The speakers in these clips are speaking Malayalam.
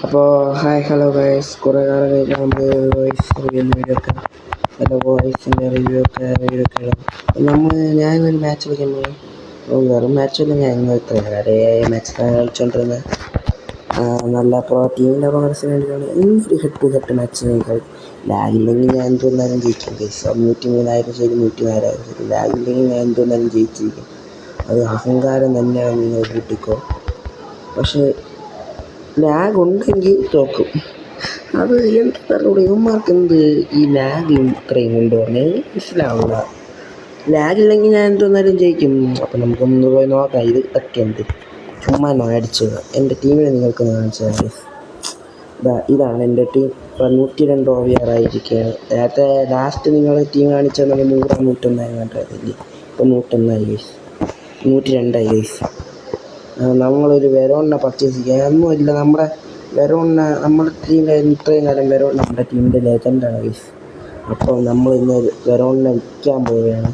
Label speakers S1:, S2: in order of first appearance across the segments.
S1: അപ്പോൾ ഹായ് ഹലോ ഗൈസ്, കുറേ കാലം കഴിഞ്ഞാൽ നമ്മൾ വോയിസ് റിവ്യൂ വീഡിയോ ഒക്കെ വോയിസിൻ്റെ റിവ്യൂ ഒക്കെ ഇടാം. ഞാൻ ഇന്നൊരു മാച്ച് കളിക്കുമ്പോൾ വെറും മാച്ചൊന്നും ഞാൻ ഇന്ന് ഇത്രേ മാച്ച് കളിച്ചുകൊണ്ടിരുന്നത് നല്ല പ്രോ ടീമിൻ്റെ പങ്കെടുക്കാൻ വേണ്ടിയിട്ടാണ്. ഇന്ന് free head to head match ലാഗില്ലെങ്കിൽ ഞാൻ എന്തുവന്നാലും ജയിക്കും ഗൈസ്. 103 ശരി 104 ശരി, ലാഗില്ലെങ്കിൽ ഞാൻ എന്തുവന്നാലും ജയിച്ചിരിക്കും. അത് അഹങ്കാരം തന്നെയാണ്, നിങ്ങൾ കൂട്ടിക്കോ. പക്ഷേ ലാഗ് ഉണ്ടെങ്കിൽ തോക്കും. അത് എന്താ ഇവന്മാർക്ക് എന്ത് ഈ ലാഗ് ഇത്രയും കൊണ്ടുവരണേ മനസ്സിലാവില്ല. ലാഗില്ലെങ്കിൽ ഞാൻ എന്തെന്നാലും ജയിക്കും. അപ്പം നമുക്കൊന്ന് പോയി നോക്കാം. ഇത് ഒക്കെ എന്ത് ചുമ്മാ അടിച്ചത്. എൻ്റെ ടീമിനെ നിങ്ങൾക്ക് കാണിച്ചത് ഇതാണ് എൻ്റെ ടീം. ഇപ്പം 102 OVR ആയിരിക്കുകയാണ്. നേരത്തെ ലാസ്റ്റ് നിങ്ങൾ ടീം കാണിച്ചത് നമ്മൾ 101 കണ്ടതില്ലേ. ഇപ്പം 101 102 ഗൈസ്. നമ്മളൊരു വെറോണിനെ പർച്ചേസ് ചെയ്യാൻ ഒന്നുമില്ല. നമ്മുടെ വെറോണിനെ നമ്മുടെ ടീമിലായിരുന്നു ഇത്രയും കാലം. വെറോൺ നമ്മുടെ ടീമിൻ്റെ ലെജൻഡാണ് ഗൈസ്. അപ്പോൾ നമ്മൾ ഇന്ന് വെറോണിനെ വിൽക്കാൻ പോവുകയാണ്.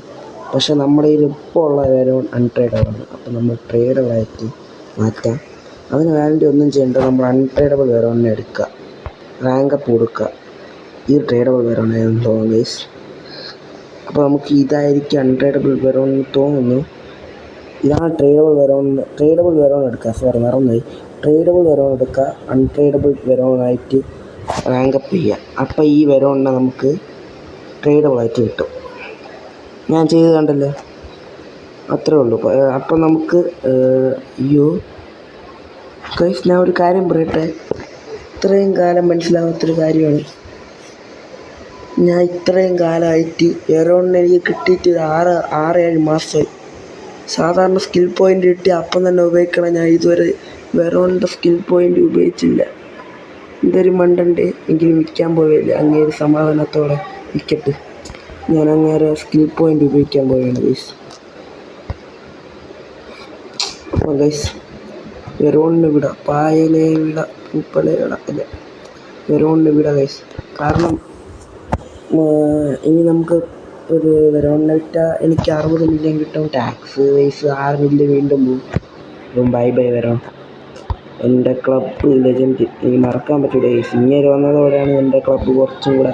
S1: പക്ഷേ നമ്മുടെ കയ്യിൽ ഇപ്പോൾ ഉള്ള വെറോൺ അൺട്രേഡബിളാണ്. അപ്പോൾ നമ്മൾ ട്രേഡബിളായിട്ട് മാറ്റാം. അതിന് വേണ്ടി ഒന്നും ചെയ്യേണ്ട, നമ്മൾ അൺട്രേഡബിൾ വെറോണിനെ എടുക്കുക, റാങ്കപ്പ് കൊടുക്കുക. ഇത് ട്രേഡബിൾ വെറോണാണെന്ന് തോന്നുന്നു ഗൈസ്. അപ്പോൾ നമുക്ക് ഇതായിരിക്കും അൺട്രേഡബിൾ വെറോൺ എന്ന് തോന്നുന്നു. ഇതാണ് ട്രേഡബിൾ വെറോൺ എടുക്കുക. സോറി, മറന്നുപോയി. ട്രേഡബിൾ വെറോൺ എടുക്കുക, അൺട്രേഡബിൾ വെറോണായിട്ട് റാങ്കപ്പ് ചെയ്യുക. അപ്പോൾ ഈ വെറോണിനെ നമുക്ക് ട്രേഡബിളായിട്ട് കിട്ടും. ഞാൻ ചെയ്ത് കണ്ടല്ലോ, അത്രേ ഉള്ളൂ. അപ്പം നമുക്ക് ഗൈസ്, ഞാൻ ഒരു കാര്യം പറയട്ടെ. ഇത്രയും കാലം മനസ്സിലാവാത്തൊരു കാര്യമാണ്. ഞാൻ ഇത്രയും കാലമായിട്ട് വെറോണിനെ എനിക്ക് കിട്ടിയിട്ട് 6-7 മാസമായി. സാധാരണ സ്കിൽ പോയിൻ്റ് കിട്ടി അപ്പം തന്നെ ഉപയോഗിക്കണം. ഞാൻ ഇതുവരെ വെറോണിൻ്റെ സ്കിൽ പോയിൻ്റ് ഉപയോഗിച്ചില്ല. ഇതൊരു മണ്ടൻ്റെ എങ്കിലും വിൽക്കാൻ പോവില്ല. അങ്ങേര് സമാധാനത്തോടെ വിൽക്കട്ട്. ഞാൻ അങ്ങേരെ സ്കിൽ പോയിൻ്റ് ഉപയോഗിക്കാൻ പോവുകയാണ് ഗൈസ്. അപ്പോൾ ഗൈസ്, വെറോണിന് വിടാം. പായലെ വിടാം, പൂപ്പലെ വിടാം. അല്ല, വെറോണിന് വിടാം ഗൈസ്. കാരണം ഇനി നമുക്ക് ഒരു വെറോണിനെ വിറ്റാൽ എനിക്ക് 60 മില്യൺ കിട്ടും. ടാക്സ് വൈസ് 6 മില്യൺ വീണ്ടും പോകും. By Veron. എൻ്റെ ക്ലബ്ബ് ലെജൻഡ് എനിക്ക് മറക്കാൻ പറ്റില്ല ഗൈസ്. ഇങ്ങനെ വന്നതോടെയാണ് എൻ്റെ ക്ലബ്ബ് കുറച്ചും കൂടെ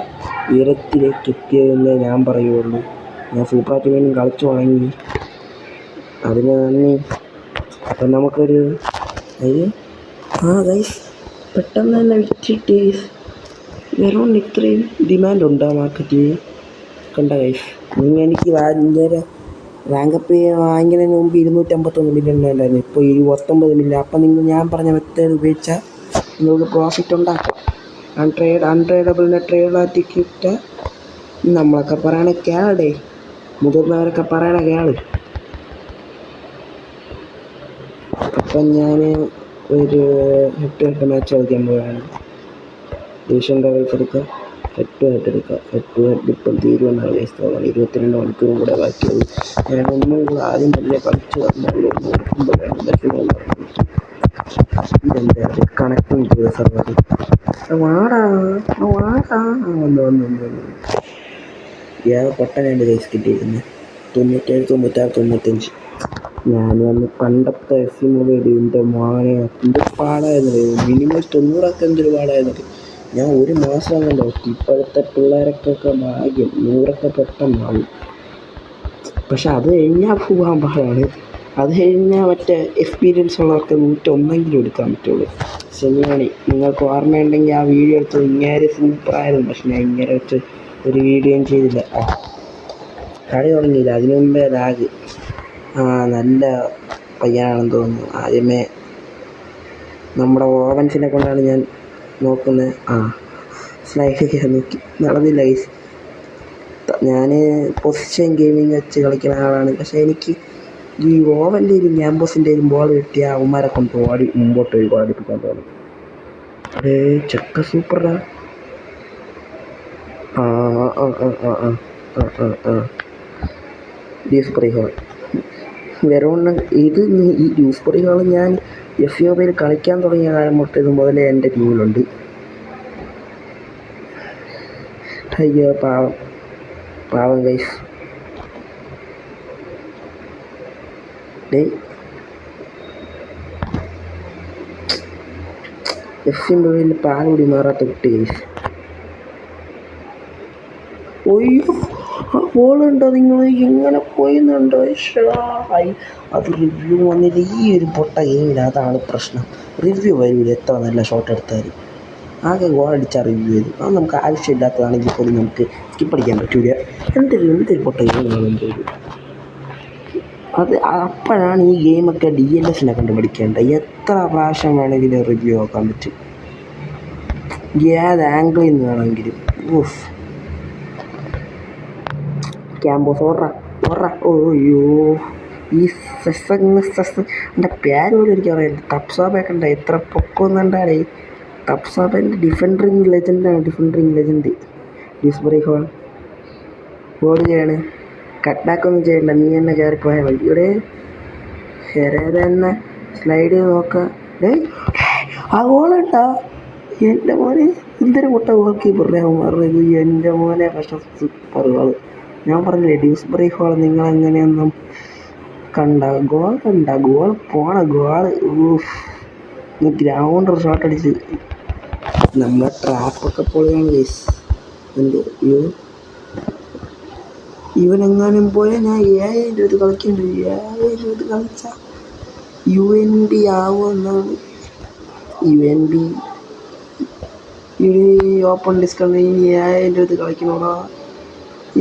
S1: ഉയരത്തിലേക്ക് എത്തിയതെന്ന് ഞാൻ പറയുള്ളൂ. ഞാൻ സൂപ്പർ ടീമിനും കളിച്ചു തുടങ്ങി, അതിന് നന്ദി. അപ്പം നമുക്കൊരു ഗൈസ് പെട്ടെന്ന് തന്നെ വിറ്റിട്ട് വെറോണിന് ഇത്രയും ഡിമാൻഡുണ്ട് ആ മാർക്കറ്റിൽ. കണ്ട ഗൈസ്, നിങ്ങൾ എനിക്ക് നേരെ റാങ്കപ്പ് വാങ്ങിക്കുന്നതിന് മുമ്പ് 251 മില്യൺ ഉണ്ടായിരുന്നു. ഇപ്പോൾ 29 മില്യൺ. അപ്പം ഞാൻ പറഞ്ഞ മെത്തേഡ് ഉപയോഗിച്ചാൽ നിങ്ങൾക്ക് പ്രോഫിറ്റ് ഉണ്ടാക്കാം. അൺട്രേഡബിളിനെ ട്രേഡാക്കി കിട്ടാൻ നമ്മളൊക്കെ പറയണ കേളടേ, മുതിർന്നവരൊക്കെ പറയണ കേള്. അപ്പം ഞാൻ ഒരു ഹെഡ് ടു ഹെഡ് മാച്ച് കളിക്കാൻ പോവുകയാണ്. ഡിവിഷൻ ലെവൽസ് എടുക്കുക, ഹെഡ് ടു ഹെഡ് എടുക്കുക. ഹെഡ് ടു ഹെഡ് ഇപ്പം തീരുമെന്നാണ് ഗൈസ് തോന്നുന്നത്. 22 മണിക്കൂറും കൂടെ ബാക്കിയുള്ളൂ. ഞാൻ ഒന്നും കൂടെ ആദ്യം തന്നെ കളിച്ചു വന്നുള്ളൂ. നോക്കുമ്പോഴാണ് ഇതെന്താ കണക്റ്റും ചെയ്ത സർവർ. വാടാ വന്നു പൊട്ടനായിട്ട് ഗൈസ് കിട്ടിയിരുന്നത്. 97, 96, 95. ഞാൻ വന്ന് പണ്ടത്തെ എൻ്റെ മോനെ എന്ത് പാടായിരുന്നു. മിനിമം 90 എന്തൊരു പാടായിരുന്നു. ഞാൻ ഒരു മാസം കണ്ടോ. ഇപ്പോഴത്തെ പിള്ളേരൊക്കെ ഭാഗ്യം 100 പെട്ടെന്നാവും. പക്ഷെ അത് കഴിഞ്ഞാൽ പോകാൻ പാടാണ്. അത് കഴിഞ്ഞാൽ മറ്റേ എക്സ്പീരിയൻസ് ഉള്ളവർക്ക് 101 എടുക്കാൻ പറ്റുള്ളൂ. ശനിയാണി, നിങ്ങൾക്ക് ഓർമ്മയുണ്ടെങ്കിൽ ആ വീഡിയോ എടുത്തത് ഇങ്ങനെ സൂപ്പറായിരുന്നു. പക്ഷെ ഞാൻ ഇങ്ങനെ വെച്ച് ഒരു വീഡിയോയും ചെയ്തില്ല. കളി തുടങ്ങിയില്ല, അതിനു മുമ്പേ ലാഗ്. നല്ല പയ്യനാണെന്ന് തോന്നുന്നു. ആദ്യമേ നമ്മുടെ ഓവൻസിനെ കൊണ്ടാണ് ഞാൻ നോക്കുന്നത്. സ്ലൈഡ് ചെയ്യാൻ നോക്കി, നടന്നില്ല ഗൈസ്. ഞാൻ പൊസിഷൻ ഗെയിമിങ് വെച്ച് കളിക്കുന്ന ആളാണ്. പക്ഷേ എനിക്ക് ഈ ഓവൻ്റെയും ക്യാമ്പസിൻ്റെയും ബോൾ കിട്ടിയ അവന്മാരെ കൊണ്ട് മുമ്പോട്ട് ഓടിപ്പിക്കാൻ തോന്നും. അതേ ചെക്ക സൂപ്പറാ. ഡ്യൂസ്ബറി ഹോൾ വെറോണ്. ഈ ഡ്യൂസ്ബറി ഹോൾ ഞാൻ FOBയിൽ കളിക്കാൻ തുടങ്ങിയ കാലം തൊട്ട് ഇത് മുതലേ എൻ്റെ ടീമിലുണ്ട്. അയ്യോ പാവം ഗൈസ്. എഫിൻ്റെ ഉള്ളിൽ പാലുകൂടി മാറാത്ത കുട്ടി ഗൈസ്. ഒയ്യോ ആ ബോളുണ്ടോ നിങ്ങൾ ഇങ്ങനെ പോയിന്നുണ്ടോ? അത് റിവ്യൂ വന്നില്ല ഈ ഒരു പൊട്ട ഗെയിമിൽ. അതാണ് പ്രശ്നം, റിവ്യൂ വരില്ല എത്ര നല്ല ഷോട്ട് എടുത്താലും. ആകെ ഗോൾ അടിച്ചാൽ റിവ്യൂ വരും. അത് നമുക്ക് ആവശ്യമില്ലാത്തതാണെങ്കിൽ പോലും നമുക്ക് സ്കിപ്പ് അടിക്കാൻ പറ്റൂല. എന്തൊരു പൊട്ട ഗെയിമാണ് എൻ്റെ ഒരു. അത് അപ്പോഴാണ് ഈ ഗെയിമൊക്കെ DLSനെ കണ്ട് പഠിക്കേണ്ടത്. എത്ര പ്രാവശ്യം വേണമെങ്കിലും റിവ്യൂ നോക്കാൻ പറ്റും, ഏത് ആംഗിളിൽ നിന്ന് വേണമെങ്കിലും. ക്യാമ്പോസ് ഓയ്യോ ഈ എൻ്റെ പേര് പോലും എനിക്ക് അറിയില്ല. തപ്സാബൊക്കെ ഉണ്ട്, എത്ര പൊക്കൊന്നുണ്ടാടേ. തപ്സാബിൻ്റെ ഡിഫൻഡറിങ് ലെജൻഡ് ഡിസ്ബറി ഹോൾ ഓടുകയാണ്. കട്ട് ബാക്ക് ഒന്നും ചെയ്യണ്ട, നീ തന്നെ കയറിപ്പോയാൽ മതി. ഇവിടെ തന്നെ സ്ലൈഡ് നോക്കാം. ആ ഗോളുണ്ടാ എൻ്റെ മോനെ, എന്തൊരു പൊട്ട ഗോൾ കീപ്പറുടെ മാറുന്നത് എൻ്റെ മോനെ. പക്ഷെ സൂപ്പർ ഗോൾ. ഞാൻ പറഞ്ഞില്ലേ ഡിസ്ബറി ഹോൾ നിങ്ങളെങ്ങനെയൊന്നും ഗോൾ പോണ ഗോള്. ഗ്രൗണ്ടർ ഷോട്ട് അടിച്ച് നമ്മളെ ട്രാപ്പൊക്കെ പൊളിയാണ് ഗൈസ്. ഇവനെങ്ങാനും പോയാൽ ഞാൻ 7,000 കളിക്കേണ്ടി വരും. 7,000 കളിച്ചാൽ UNB ആവുമെന്നാണ്. UNB open discount 7,000 കളിക്കണോടാ.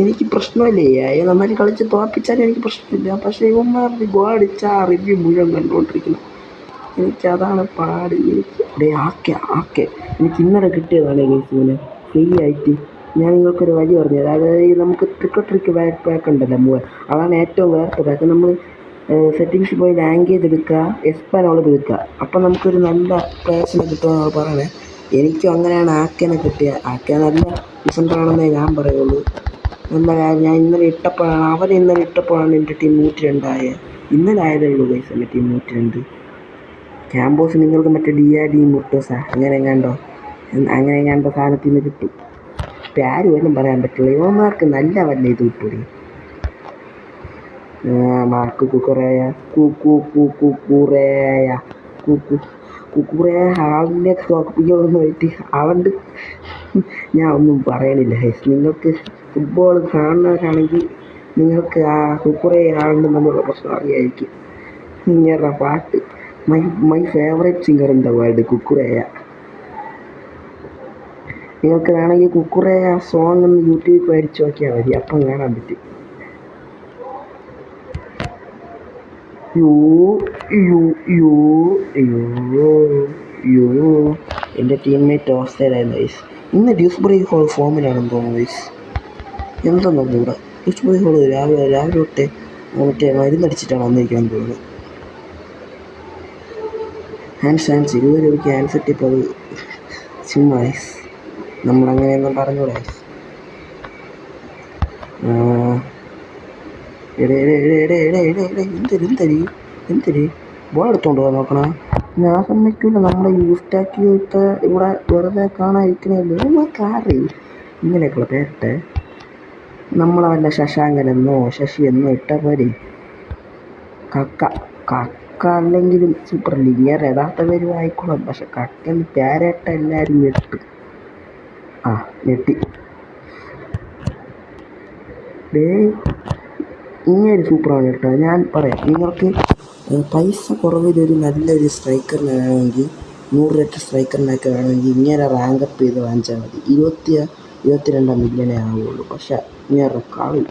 S1: എനിക്ക് പ്രശ്നമില്ലേ, നന്നായി കളിച്ച് തോൽപ്പിച്ചാലും എനിക്ക് പ്രശ്നമില്ല. പക്ഷേ ഇവന്മാർ ഗോൾ അടിച്ചാൽ റിവ്യൂ മുഴുവൻ കണ്ടുകൊണ്ടിരിക്കണം. എനിക്കതാണ് പാട്. എനിക്ക് ഇന്നലെ കിട്ടിയതാണ് ഗെയിംസിന് ഫ്രീ ആയിട്ട്. ഞാൻ നിങ്ങൾക്കൊരു വഴി പറഞ്ഞുതരാം. അതായത് നമുക്ക് ട്രിക്ക് പാക്ക് ഉണ്ടല്ലോ, അതാണ് ഏറ്റവും വേറെ പാക്ക്. നമ്മൾ സെറ്റിങ്സിൽ പോയി ലാംഗ്വേജ് എടുക്കുക, എസ്പാനോളത് എടുക്കുക. അപ്പം നമുക്കൊരു നല്ല പ്ലേസിനെ കിട്ടുമെന്നാണ് പറയണേ. എനിക്കും അങ്ങനെയാണ് ആക്കേനെ കിട്ടിയത്. ആക്കെ നല്ല ഡിഫൻഡറാണെന്നേ ഞാൻ പറയുള്ളൂ. നല്ല ഞാൻ ഇന്നലെ ഇട്ടപ്പോഴാണ് എൻ്റെ ടീം 102 ആയത്. ഇന്നലെ ആയതേ ഉള്ളൂ ഗൈസ് എൻ്റെ ടീം 102. ക്യാമ്പോസ് നിങ്ങൾക്ക് മറ്റേ DAD മുട്ടോസ അങ്ങനെ എങ്ങാണ്ടോ സാധനത്തിൽ നിന്ന് കിട്ടും. പേര് പോലും പറയാൻ പറ്റില്ല. യുവമാർക്ക് നല്ല വല്ല ഇത് കിട്ടൂടി. മാർക്ക് കുക്കുറേയ ആളിനെ പോയിട്ട് ആളുണ്ട്. ഞാൻ ഒന്നും പറയണില്ല. നിങ്ങൾക്ക് ഫുട്ബോൾ കാണുന്നവരാണെങ്കിൽ നിങ്ങൾക്ക് ആ കുക്കുറേ ആളുണ്ടെന്നുള്ള പ്രശ്നം അറിയായിരിക്കും. ഇങ്ങനെ പാട്ട് my favourite singer in the world കുക്കുറേയ. നിങ്ങൾക്ക് വേണമെങ്കിൽ കുക്കുറേയ സോങ് ഒന്ന് യൂട്യൂബിൽ മേടിച്ച് നോക്കിയാൽ മതി, അപ്പം കാണാൻ പറ്റും. എൻ്റെ ടീംമേറ്റ് ഓസ്ട്രേലിയൻ ഗൈസ്. ഇന്ന് ഡ്യൂസ്ബറി ഹോൾ ഫോമിലാണെന്ന് തോന്നുന്നു ഗൈസ്. എന്തെന്നൊന്നും ഇവിടെ ഡ്യൂസ്ബറി ഹോൾ രാവിലെ തൊട്ടേ മറ്റേ മരുന്നടിച്ചിട്ടാണ് വന്നിരിക്കുകയെന്ന് തോന്നുന്നു. ഹാൻഡ്സ് ഇതുവരെ എനിക്ക് ഹാൻഡ് സെറ്റ് ഇപ്പോൾ അത് ചുമ്മാ ഗൈസ്. നമ്മളങ്ങനെയൊന്നും പറഞ്ഞൂടെ ഗൈസ്. എന്തൊരു ബോൾ എടുത്തോണ്ട് പോകാൻ നോക്കണ. ഞാൻ സമ്മതിക്കില്ല. നമ്മുടെ യൂസ്റ്റാക്കി ഇവിടെ വെറുതെ കാണാതിരിക്കണല്ലോ കാറ്. ഇങ്ങനെയൊക്കെയുള്ള പേരിട്ട് നമ്മളെ വല്ല ശശാങ്കനെന്നോ ശശിയെന്നോ ഇട്ട പോരെ. കക്ക അല്ലെങ്കിലും സൂപ്പർ ലീഗ് യഥാർത്ഥ പേരും ആയിക്കോളാം. പക്ഷെ കക്കന് പേരേട്ട എല്ലാവരും ഞെട്ടി. ഇങ്ങനെ സൂപ്പറാണ് കേട്ടോ. ഞാൻ പറയാം, നിങ്ങൾക്ക് പൈസ കുറവിലൊരു നല്ലൊരു സ്ട്രൈക്കറിനെ വേണമെങ്കിൽ 100 രൂപ സ്ട്രൈക്കറിനൊക്കെ വേണമെങ്കിൽ ഇങ്ങനെ റാങ്കപ്പ് ചെയ്ത് വാങ്ങിച്ചാൽ മതി. 22 മില്യണേ ആവുള്ളൂ. പക്ഷെ ഇങ്ങനെ കളി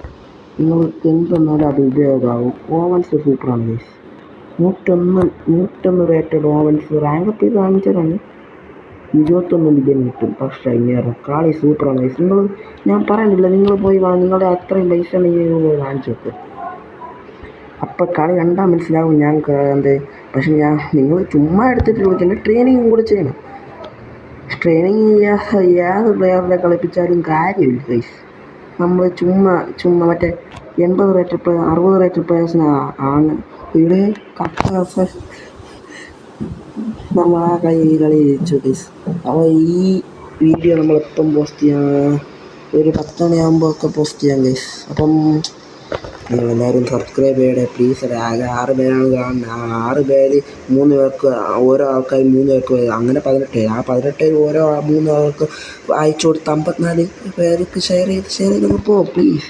S1: നിങ്ങൾക്ക് എന്തെന്നാലും അത് ഉപയോഗമാവും. ഓവൻസ് സൂപ്പറാണ് ഗൈസ്. 101 റേറ്റഡ് ഓവൻസ് റാങ്കപ്പ് ചെയ്ത് വാങ്ങിച്ചതാണ് 21 മില്യൺ കിട്ടും. പക്ഷേ ഇങ്ങനെ കളി സൂപ്പറാണ് ഗൈസ്. ഞാൻ പറയുന്നില്ല, നിങ്ങൾ പോയി നിങ്ങളുടെ അത്രയും പൈസ ഉണ്ടെങ്കിൽ പോയി വാങ്ങിച്ചു വെക്കും. അപ്പം കളി കണ്ടാൽ മനസ്സിലാവും ഞാൻ പക്ഷെ നിങ്ങൾ ചുമ്മാ എടുത്തിട്ട് വിളിച്ചില്ല, ട്രെയിനിങ്ങും കൂടെ ചെയ്യണം. ട്രെയിനിങ് ഏത് പ്ലെയറിനെ കളിപ്പിച്ചാലും കാര്യമില്ല ഗൈസ്. നമ്മൾ ചുമ്മാ മറ്റേ 80 റേറ്റഡ് 60 റേറ്റഡ് പ്ലെയേഴ്സിന് ഇവിടെ നമ്മൾ ആ കളി ജയിച്ചു ഗൈസ്. അപ്പോൾ ഈ വീഡിയോ നമ്മളെപ്പം പോസ്റ്റ് ചെയ്യാം? ഒരു 10 മണിയാകുമ്പോൾ ഒക്കെ പോസ്റ്റ് ചെയ്യാം ഗൈസ്. അപ്പം നിങ്ങൾ എല്ലാവരും സബ്സ്ക്രൈബ് ചെയ്യണേ പ്ലീസ്. ആകെ 6 പേരാണ് കാണുന്നത്. ആ 6 പേര് 3 പേർക്ക് ഓരോ ആൾക്കാർ 3 പേർക്ക് അങ്ങനെ 18. ആ 18 ഓരോ 3 ആൾക്ക് അയച്ചു കൊടുത്ത് 54 പേർക്ക് ഷെയർ ചെയ്ത് പോകും പ്ലീസ്.